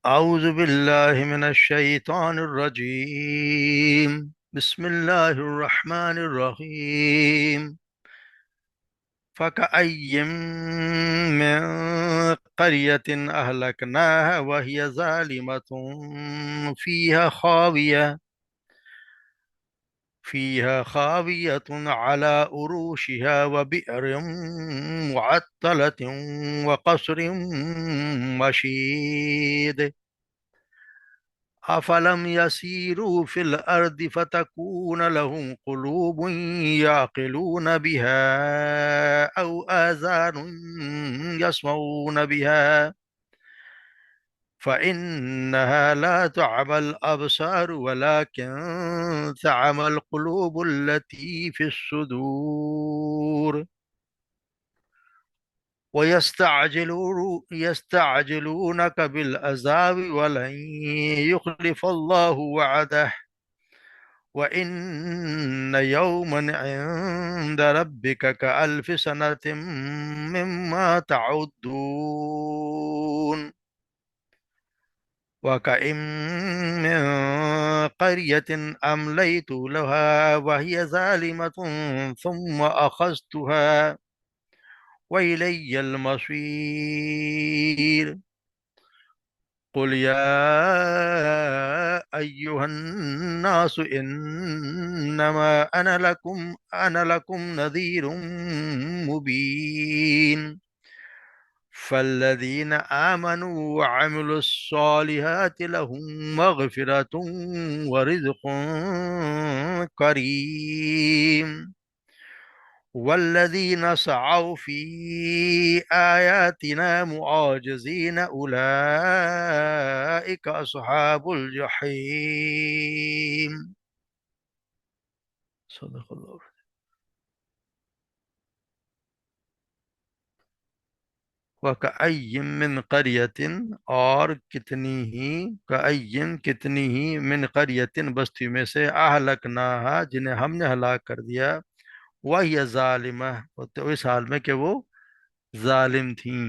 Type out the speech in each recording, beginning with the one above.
أعوذ بالله من الشيطان الرجيم. بسم الله الرحمن الرحيم. فكأي من قرية أهلكناها وهي ظالمة فيها خاوية فيها خاوية على أروشها وبئر معطلة وقصر مشيد. أفلم يسيروا في الأرض فتكون لهم قلوب يعقلون بها أو آذان يسمعون بها فإنها لا تعمى الأبصار ولكن تعمى القلوب التي في الصدور. يستعجلونك بالعذاب ولن يخلف الله وعده وإن يوما عند ربك كألف سنة مما تعدون. وكأن من قرية أمليت لها وهي ظالمة ثم أخذتها وإلي المصير. قل يا أيها الناس إنما أنا لكم نذير مبين. فالذين آمنوا وعملوا الصالحات لهم مغفرة ورزق كريم. والذين سعوا في آياتنا معاجزين أولئك أصحاب الجحيم. صدق اللہ. وَكَأَيٍّ من قریۃ، اور کتنی ہی من قریۃ بستی میں سے اہلکناہا جنہیں ہم نے ہلاک کر دیا، وہی ظالمہ، تو اس حال میں کہ وہ ظالم تھیں،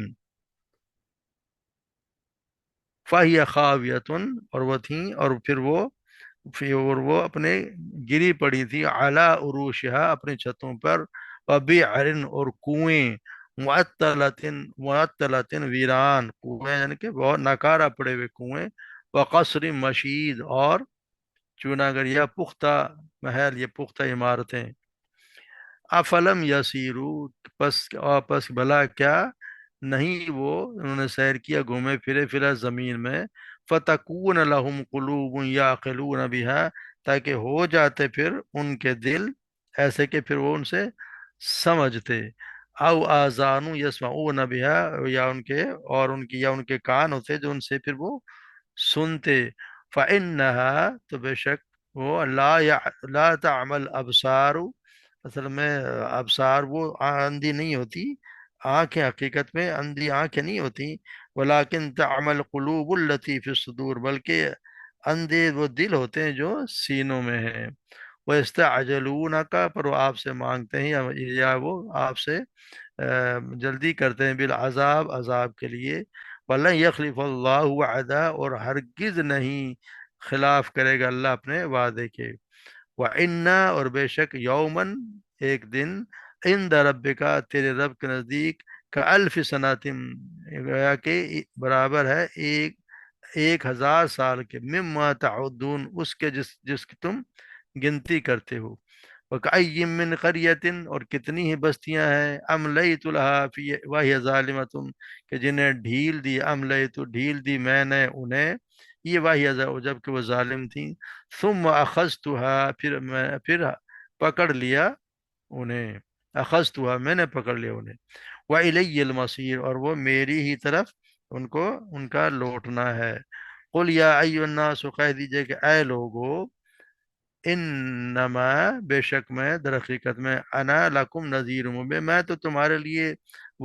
فَهِيَ خَاوِيَةٌ، اور وہ تھیں، اور وہ اپنے گری پڑی تھی، علی عروشہا، اپنی چھتوں پر، وبئر، اور کنویں، معطلۃ ویران کنویں، یعنی کہ بہت ناکارہ پڑے ہوئے کنویں، وقصر مشید، اور چوناگر یا پختہ محل، یہ پختہ عمارتیں. افلم یسیرو، پس بھلا کیا نہیں وہ انہوں نے سیر کیا، گھومے پھرے فی الارض زمین میں، فتکون لہم قلوب یعقلون بہا، تاکہ ہو جاتے پھر ان کے دل ایسے کہ پھر وہ ان سے سمجھتے، او آذان یسمعون بہا، یا ان کے کان ہوتے جو ان سے پھر وہ سنتے، فإنہا، تو بے شک وہ لا تعمل ابصار، اصل میں ابصار وہ اندھی نہیں ہوتی، آنکھیں حقیقت میں اندھی آنکھیں نہیں ہوتی، ولیکن تعمل قلوب التی فی الصدور، بلکہ اندھے وہ دل ہوتے ہیں جو سینوں میں ہیں. وَيَسْتَعْجِلُونَكَ، پر وہ آپ سے مانگتے ہیں، یا وہ آپ سے جلدی کرتے ہیں، بالعذاب، عذاب کے لیے. وَلَن يَخْلِفَ اللَّهُ وَعْدَهُ، اور ہرگز نہیں خلاف کرے گا اللہ اپنے وعدے کے. وَإِنَّا، اور بے شک، یومن، ایک دن، عند ربک، تیرے رب کے نزدیک، کألف سناتم، گویا کہ برابر ہے ایک ہزار سال کے، مما تعدون، اس کے جس کی تم گنتی کرتے ہو. وَكَأَيٍّ مِّن قَرْيَةٍ، اور کتنی ہی بستیاں ہیں، أَمْلَيْتُ لَهَا وَهِيَ ظَالِمَةٌ، کہ جنہیں ڈھیل دی میں نے انہیں، یہ وَهِيَ، جب کہ وہ ظالم تھیں، ثُمَّ أَخَذْتُهَا، پھر پکڑ لیا انہیں، أَخَذْتُهَا، میں نے پکڑ لیا انہیں، وَإِلَيَّ الْمَصِيرُ، اور وہ میری ہی طرف ان کا لوٹنا ہے. قُلْ يَا أَيُّهَا النَّاسُ، کہہ دیجئے کہ اے لوگو، انما، بے شک میں، در حقیقت میں، انا لکم نذیر مبین، میں تو تمہارے لیے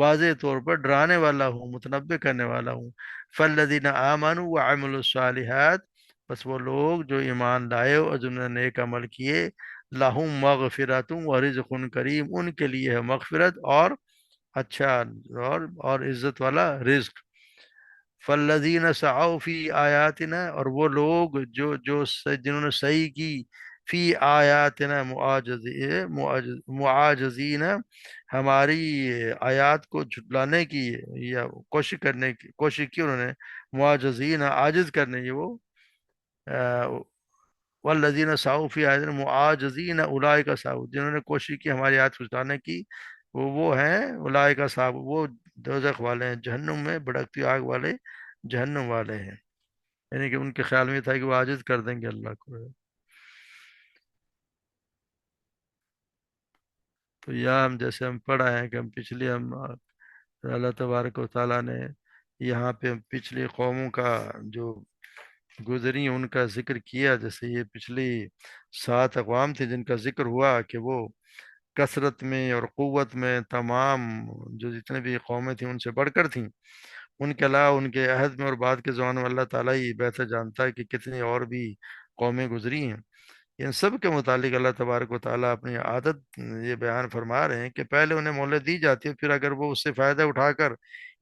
واضح طور پر ڈرانے والا ہوں، متنبہ کرنے والا ہوں. فالذین آمنوا وعملوا الصالحات، بس وہ لوگ جو ایمان لائے اور جنہوں نے نیک عمل کیے، لہم مغفرۃ ورزق کریم، ان کے لیے ہے مغفرت اور اچھا اور عزت والا رزق. فالذین سعوا فی آیاتنا، اور وہ لوگ جنہوں نے صحیح کی فی آیاتنا معاجزین، ہماری آیات کو جھٹلانے کی یا کوشش کی انہوں نے، معاجزین عاجز کرنے کی، وہ والذین سعوا فی آیاتنا معاجزین اولئک سعوا، جنہوں نے کوشش کی ہماری آیات کو جھٹلانے کی، وہ ہیں اولئک سعوا، وہ دوزخ والے ہیں، جہنم میں بھڑکتی آگ والے جہنم والے ہیں، یعنی کہ ان کے خیال میں تھا کہ وہ عاجز کر دیں گے اللہ کو۔ تو یا ہم جیسے ہم پڑھا ہے کہ ہم پچھلی ہم اللہ تبارک و تعالیٰ نے یہاں پہ پچھلی قوموں کا جو گزری ان کا ذکر کیا، جیسے یہ پچھلی 7 اقوام تھے جن کا ذکر ہوا کہ وہ کثرت میں اور قوت میں تمام جو جتنے بھی قومیں تھیں ان سے بڑھ کر تھیں، ان کے علاوہ ان کے عہد میں اور بعد کے زمانے میں اللہ تعالیٰ ہی بہتر جانتا ہے کہ کتنی اور بھی قومیں گزری ہیں۔ ان سب کے متعلق اللہ تبارک و تعالیٰ اپنی عادت یہ بیان فرما رہے ہیں کہ پہلے انہیں مہلت دی جاتی ہے، پھر اگر وہ اس سے فائدہ اٹھا کر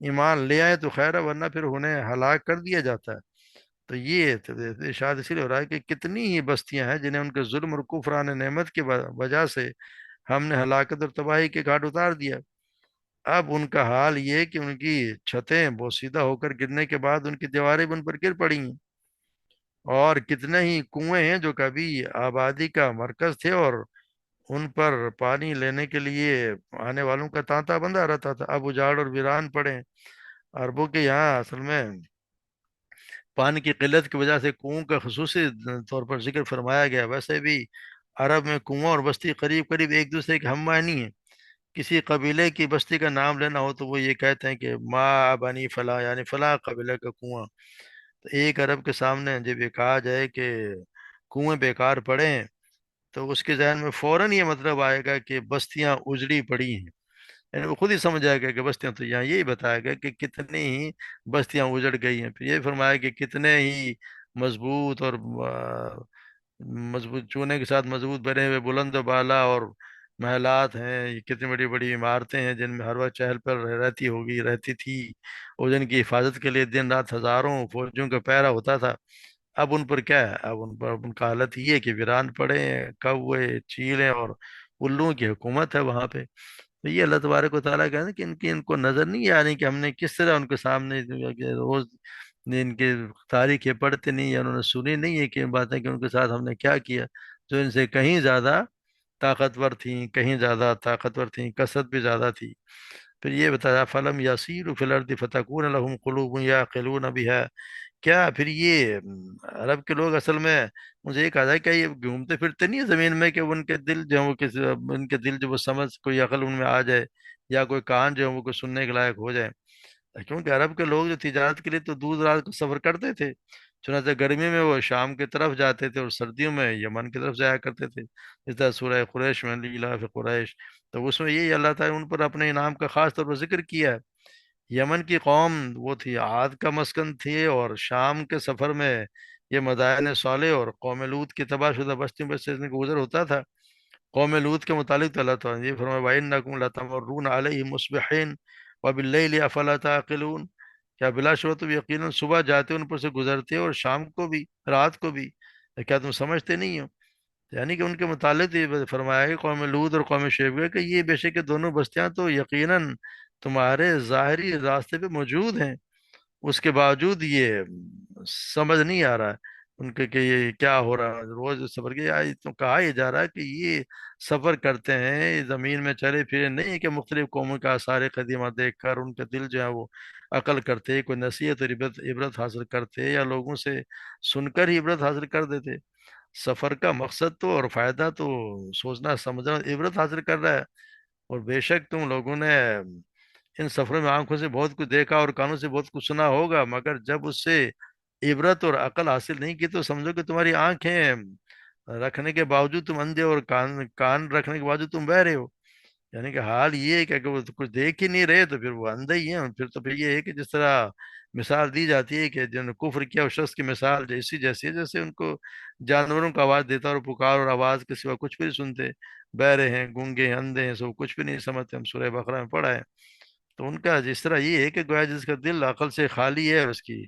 ایمان لے آئے تو خیر ہے، ورنہ پھر انہیں ہلاک کر دیا جاتا ہے۔ تو یہ ارشاد اسی لیے ہو رہا ہے کہ کتنی ہی بستیاں ہیں جنہیں ان کے ظلم اور کفران نعمت کی وجہ سے ہم نے ہلاکت اور تباہی کے گھاٹ اتار دیا۔ اب ان کا حال یہ ہے کہ ان کی چھتیں بوسیدہ ہو کر گرنے کے بعد ان کی دیواریں بھی ان پر گر پڑی ہیں، اور کتنے ہی کنویں ہیں جو کبھی آبادی کا مرکز تھے اور ان پر پانی لینے کے لیے آنے والوں کا تانتا بندہ رہتا تھا، اب اجاڑ اور ویران پڑے ہیں۔ عربوں کے یہاں اصل میں پانی کی قلت کی وجہ سے کنووں کا خصوصی طور پر ذکر فرمایا گیا، ویسے بھی عرب میں کنواں اور بستی قریب قریب ایک دوسرے کے ہم معنی ہیں۔ کسی قبیلے کی بستی کا نام لینا ہو تو وہ یہ کہتے ہیں کہ ما بنی فلاں، یعنی فلاں قبیلے کا کنواں۔ تو ایک عرب کے سامنے جب یہ کہا جائے کہ کنویں بیکار پڑے ہیں، تو اس کے ذہن میں فوراً یہ مطلب آئے گا کہ بستیاں اجڑی پڑی ہیں، یعنی وہ خود ہی سمجھ جائے گا کہ بستیاں، تو یہاں یہی بتایا گیا کہ کتنی ہی بستیاں اجڑ گئی ہیں، پھر یہ فرمایا کہ کتنے ہی مضبوط اور مضبوط چونے کے ساتھ مضبوط بنے ہوئے بلند و بالا اور محلات ہیں، یہ کتنی بڑی بڑی عمارتیں ہیں جن میں ہر وقت چہل پہل رہتی تھی، اور جن کی حفاظت کے لیے دن رات ہزاروں فوجیوں کا پہرا ہوتا تھا۔ اب ان پر کیا ہے، اب ان پر ان کا حالت یہ ہے کہ ویران پڑے ہیں، کوے چیلیں اور الوں کی حکومت ہے وہاں پہ۔ تو یہ اللہ تبارک و تعالیٰ کہتے ہیں کہ ان کو نظر نہیں آ رہی کہ ہم نے کس طرح ان کے سامنے روز ان کے تاریخیں پڑھتے نہیں، یا انہوں نے سنی نہیں ہے کہ باتیں کہ ان کے ساتھ ہم نے کیا کیا، جو ان سے کہیں زیادہ طاقتور تھیں، کہیں زیادہ طاقتور تھیں، کثرت بھی زیادہ تھی۔ پھر یہ بتایا فلم یسیر فی الارض فتکون لهم قلوب یعقلون بها، کیا پھر یہ عرب کے لوگ اصل میں، مجھے یہ کہا جائے کہ یہ گھومتے پھرتے نہیں ہیں زمین میں کہ ان کے دل جو ہے وہ ان کے دل جو وہ سمجھ کوئی عقل ان میں آ جائے، یا کوئی کان جو ہے وہ کوئی سننے کے لائق ہو جائے؟ کیونکہ عرب کے لوگ جو تجارت کے لیے تو دور دراز کو سفر کرتے تھے، چنانچہ گرمی میں وہ شام کی طرف جاتے تھے اور سردیوں میں یمن کی طرف جایا کرتے تھے، جس طرح سورہ قریش میں لیلاف قریش، تو اس میں یہی اللہ تعالیٰ نے ان پر اپنے انعام کا خاص طور پر ذکر کیا ہے۔ یمن کی قوم وہ تھی، عاد کا مسکن تھی، اور شام کے سفر میں یہ مدائن صالح اور قوم لوط کی تباہ شدہ بستیوں پر سے ان کا گزر ہوتا تھا۔ قوم لوط کے متعلق تو اللہ تعالیٰ نے یہ فرمایا وَإِنَّكُمْ لَتَمُرُّونَ عَلَيْهِمْ مُصْبِحِينَ وَبِاللَّيْلِ أَفَلَا تَعْقِلُونَ، کیا بلا شبہ تم یقیناً صبح جاتے ان پر سے گزرتے اور شام کو بھی، رات کو بھی، کیا تم سمجھتے نہیں ہو؟ یعنی کہ ان کے متعلق یہ فرمایا کہ قوم لوط اور قوم شعیب کہ یہ بے شک کہ دونوں بستیاں تو یقیناً تمہارے ظاہری راستے پہ موجود ہیں، اس کے باوجود یہ سمجھ نہیں آ رہا ہے ان کے کہ یہ کیا ہو رہا ہے روز سفر کے، تو کہا یہ جا رہا ہے کہ یہ سفر کرتے ہیں زمین میں چلے پھرے، نہیں ہے کہ مختلف قوموں کا آثار قدیمہ دیکھ کر ان کے دل جو ہے وہ عقل کرتے، کوئی نصیحت اور عبرت حاصل کرتے، یا لوگوں سے سن کر ہی عبرت حاصل کر دیتے۔ سفر کا مقصد تو اور فائدہ تو سوچنا سمجھنا عبرت حاصل کر رہا ہے، اور بے شک تم لوگوں نے ان سفروں میں آنکھوں سے بہت کچھ دیکھا اور کانوں سے بہت کچھ سنا ہوگا، مگر جب اس سے عبرت اور عقل حاصل نہیں کی تو سمجھو کہ تمہاری آنکھیں رکھنے کے باوجود تم اندھے، اور کان رکھنے کے باوجود تم بہرے ہو۔ یعنی کہ حال یہ ہے کہ اگر وہ کچھ دیکھ ہی نہیں رہے تو پھر وہ اندھے ہی ہیں، پھر تو پھر یہ ہے کہ جس طرح مثال دی جاتی ہے کہ جن نے کفر کیا اس شخص کی مثال جیسی ہے جیسے ان کو جانوروں کو آواز دیتا اور پکار اور آواز کے سوا کچھ بھی نہیں سنتے، بہرے ہیں، گونگے ہیں، اندھے ہیں، سب کچھ بھی نہیں سمجھتے، ہم سورہ بقرہ میں پڑھا ہے۔ تو ان کا جس طرح یہ ہے کہ گویا جس کا دل عقل سے خالی ہے، اس کی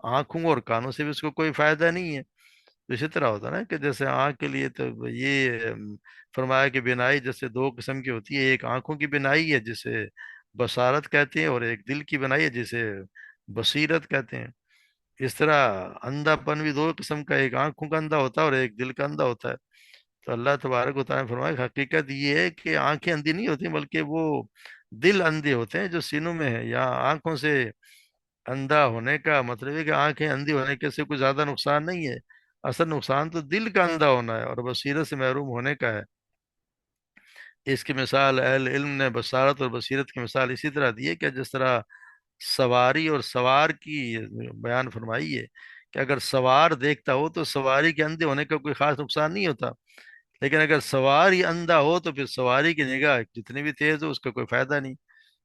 آنکھوں اور کانوں سے بھی اس کو کوئی فائدہ نہیں ہے۔ تو اسی طرح ہوتا ہے نا کہ جیسے آنکھ کے لیے تو یہ فرمایا کہ بینائی جیسے دو قسم کی ہوتی ہے، ایک آنکھوں کی بینائی ہے جسے بصارت کہتے ہیں، اور ایک دل کی بینائی ہے جسے بصیرت کہتے ہیں۔ اس طرح اندھا پن بھی دو قسم کا، ایک آنکھوں کا اندھا ہوتا ہے اور ایک دل کا اندھا ہوتا ہے۔ تو اللہ تبارک و تعالیٰ نے فرمایا کہ حقیقت یہ ہے کہ آنکھیں اندھی نہیں ہوتی، بلکہ وہ دل اندھے ہوتے ہیں جو سینوں میں ہے۔ یا آنکھوں سے اندھا ہونے کا مطلب ہے کہ آنکھیں اندھی ہونے کے سے کوئی زیادہ نقصان نہیں ہے، اصل نقصان تو دل کا اندھا ہونا ہے اور بصیرت سے محروم ہونے کا ہے۔ اس کی مثال اہل علم نے بصارت اور بصیرت کی مثال اسی طرح دی ہے کہ جس طرح سواری اور سوار کی بیان فرمائی ہے کہ اگر سوار دیکھتا ہو تو سواری کے اندھے ہونے کا کوئی خاص نقصان نہیں ہوتا، لیکن اگر سوار ہی اندھا ہو تو پھر سواری کی نگاہ جتنی بھی تیز ہو اس کا کوئی فائدہ نہیں،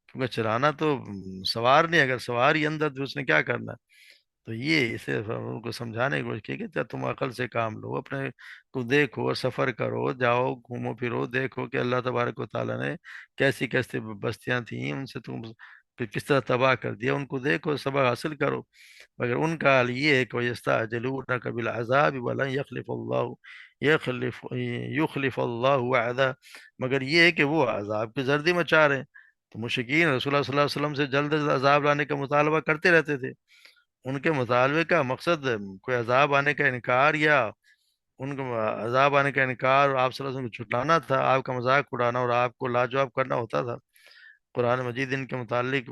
کیونکہ چلانا تو سوار نہیں، اگر سوار ہی اندھا تو اس نے کیا کرنا ہے۔ تو یہ اسے ان کو سمجھانے کی کوشش کی کہ جب تم عقل سے کام لو، اپنے کو دیکھو، سفر کرو، جاؤ گھومو پھرو، دیکھو کہ اللہ تبارک و تعالیٰ نے کیسی کیسی بستیاں تھیں، ان سے تم پھر کس طرح تباہ کر دیا، ان کو دیکھو، سبق حاصل کرو۔ مگر ان کا حال یہ ہے کہ وَيَسْتَعْجِلُونَكَ بِالْعَذَابِ وَلَنْ يَخْلِفَ اللَّهُ يُخْلِفَ اللَّهُ وَعْدَهُ، مگر یہ ہے کہ وہ عذاب کی زردی مچا رہے ہیں۔ تو مشرکین رسول اللہ صلی اللہ علیہ وسلم سے جلد از عذاب لانے کا مطالبہ کرتے رہتے تھے۔ ان کے مطالبے کا مقصد کوئی عذاب آنے کا انکار یا ان کو عذاب آنے کا انکار اور آپ صلی اللہ علیہ وسلم کو چھٹلانا تھا، آپ کا مذاق اڑانا اور آپ کو لاجواب کرنا ہوتا تھا۔ قرآن مجید ان کے متعلق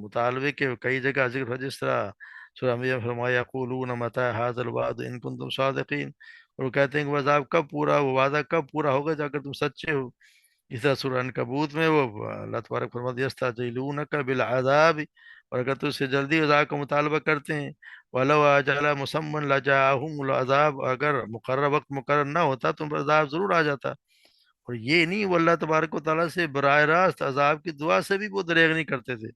مطالبے کے کئی جگہ ذکر ہے، جس طرح سورہ انبیاء میں فرمایا یقولون متی ھذا الوعد ان کنتم صادقین، اور وہ کہتے ہیں کہ وہ عذاب کب پورا، وہ وعدہ کب پورا ہوگا جا کر تم سچے ہو۔ اس طرح سورہ عنکبوت میں وہ اللہ تبارک فرماتے ہیں یستعجلونک بالعذاب، اور اگر تو اس سے جلدی عذاب کا مطالبہ کرتے ہیں، ولو اجل مسمى لجاءهم العذاب، اگر مقرر وقت مقرر نہ ہوتا تم پر عذاب ضرور آ جاتا۔ اور یہ نہیں، وہ اللہ تبارک و تعالیٰ سے براہ راست عذاب کی دعا سے بھی وہ دریغ نہیں کرتے تھے،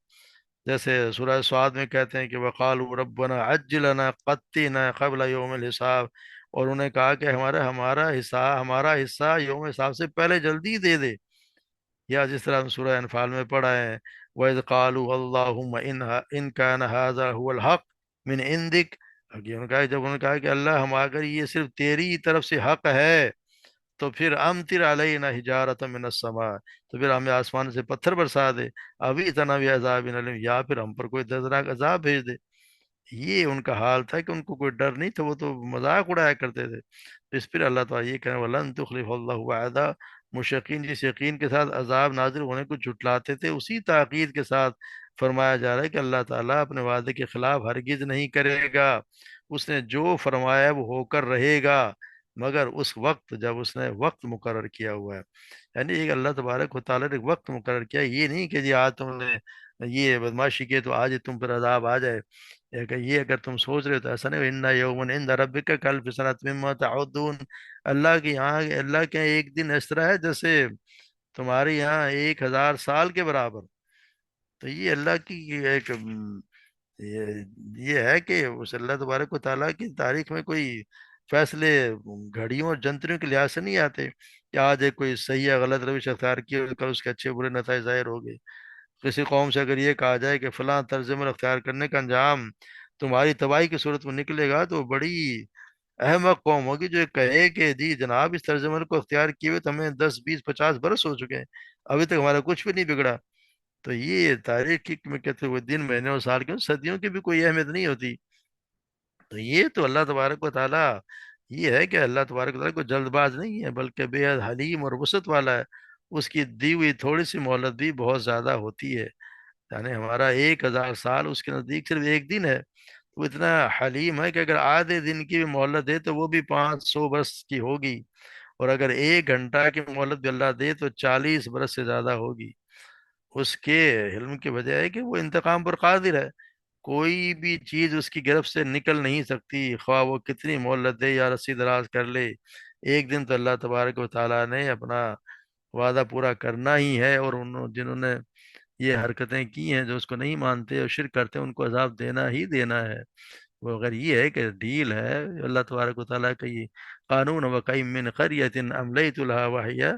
جیسے سورہ سعاد میں کہتے ہیں کہ وقالوا ربنا عجل لنا قطنا قبل یوم الحساب، اور انہیں کہا کہ ہمارا حصہ یوم حساب سے پہلے جلدی دے دے۔ یا جس طرح ہم سورہ انفال میں پڑھا ہے وَإِذْ قَالُوا اللَّهُمَّ إِنْ كَانَ هَذَا هُوَ الْحَقُّ مِنْ عِنْدِكَ، جب انہوں نے کہا کہ اللہ ہم اگر یہ صرف تیری طرف سے حق ہے تو پھر امطر علینا حجارۃ من السماء، تو پھر ہمیں آسمان سے پتھر برسا دے، ابھی اتنا بھی عذاب علیم، یا پھر ہم پر کوئی دردناک عذاب بھیج دے۔ یہ ان کا حال تھا کہ ان کو کوئی ڈر نہیں تھا، وہ تو مذاق اڑایا کرتے تھے۔ تو اس پر اللہ تعالیٰ یہ کہنے وَلَن تُخْلِفَ اللَّهُ وَعْدَهُ، مشرکین جس یقین کے ساتھ عذاب نازل ہونے کو جھٹلاتے تھے، اسی تاکید کے ساتھ فرمایا جا رہا ہے کہ اللہ تعالیٰ اپنے وعدے کے خلاف ہرگز نہیں کرے گا، اس نے جو فرمایا ہے وہ ہو کر رہے گا، مگر اس وقت جب اس نے وقت مقرر کیا ہوا ہے۔ یعنی ایک اللہ تبارک و تعالیٰ نے ایک وقت مقرر کیا ہے، یہ نہیں کہ جی آج تم نے یہ بدماشی کی تو آج ہی تم پر عذاب آ جائے۔ یہ اگر تم سوچ رہے ہو تو ایسا نہیں، ان یومن عند ربک کالف سنۃ مما تعدون، اللہ کے یہاں، اللہ کے یہاں ایک دن اس طرح ہے جیسے تمہارے یہاں 1000 سال کے برابر۔ تو یہ اللہ کی ایک یہ یہ ہے کہ اس اللہ تبارک و تعالیٰ کی تاریخ میں کوئی فیصلے گھڑیوں اور جنتریوں کے لحاظ سے نہیں آتے کہ آج ایک کوئی صحیح یا غلط روش اختیار کی اور کل اس کے اچھے برے نتائج ظاہر ہو گئے۔ کسی قوم سے اگر یہ کہا جائے کہ فلاں طرز عمل اختیار کرنے کا انجام تمہاری تباہی کی صورت میں نکلے گا، تو وہ بڑی احمق قوم ہوگی جو کہے کہ جی جناب اس طرز عمل کو اختیار کیے ہوئے تو ہمیں 10 20 50 برس ہو چکے ہیں، ابھی تک ہمارا کچھ بھی نہیں بگڑا۔ تو یہ تاریخ میں کہتے ہوئے دن مہینے اور سال کے صدیوں کی بھی کوئی اہمیت نہیں ہوتی۔ تو یہ تو اللہ تبارک و تعالیٰ، یہ ہے کہ اللہ تبارک و تعالیٰ کو جلد باز نہیں ہے بلکہ بے حد حلیم اور وسعت والا ہے، اس کی دی ہوئی تھوڑی سی مہلت بھی بہت زیادہ ہوتی ہے۔ یعنی ہمارا 1000 سال اس کے نزدیک صرف ایک دن ہے، وہ اتنا حلیم ہے کہ اگر آدھے دن کی بھی مہلت دے تو وہ بھی 500 برس کی ہوگی، اور اگر 1 گھنٹہ کی مہلت بھی اللہ دے تو 40 برس سے زیادہ ہوگی۔ اس کے علم کی وجہ ہے کہ وہ انتقام پر قادر ہے، کوئی بھی چیز اس کی گرفت سے نکل نہیں سکتی، خواہ وہ کتنی مہلت دے یا رسی دراز کر لے، ایک دن تو اللہ تبارک و تعالیٰ نے اپنا وعدہ پورا کرنا ہی ہے، اور جنہوں نے یہ حرکتیں کی ہیں، جو اس کو نہیں مانتے اور شرک کرتے ہیں، ان کو عذاب دینا ہی دینا ہے۔ وہ اگر یہ ہے کہ ڈیل ہے اللہ تبارک و تعالیٰ کا یہ قانون، وَقَيْمٍ مِّنْ قَرْيَةٍ أَمْلَيْتُ لَهَا وَهِيَ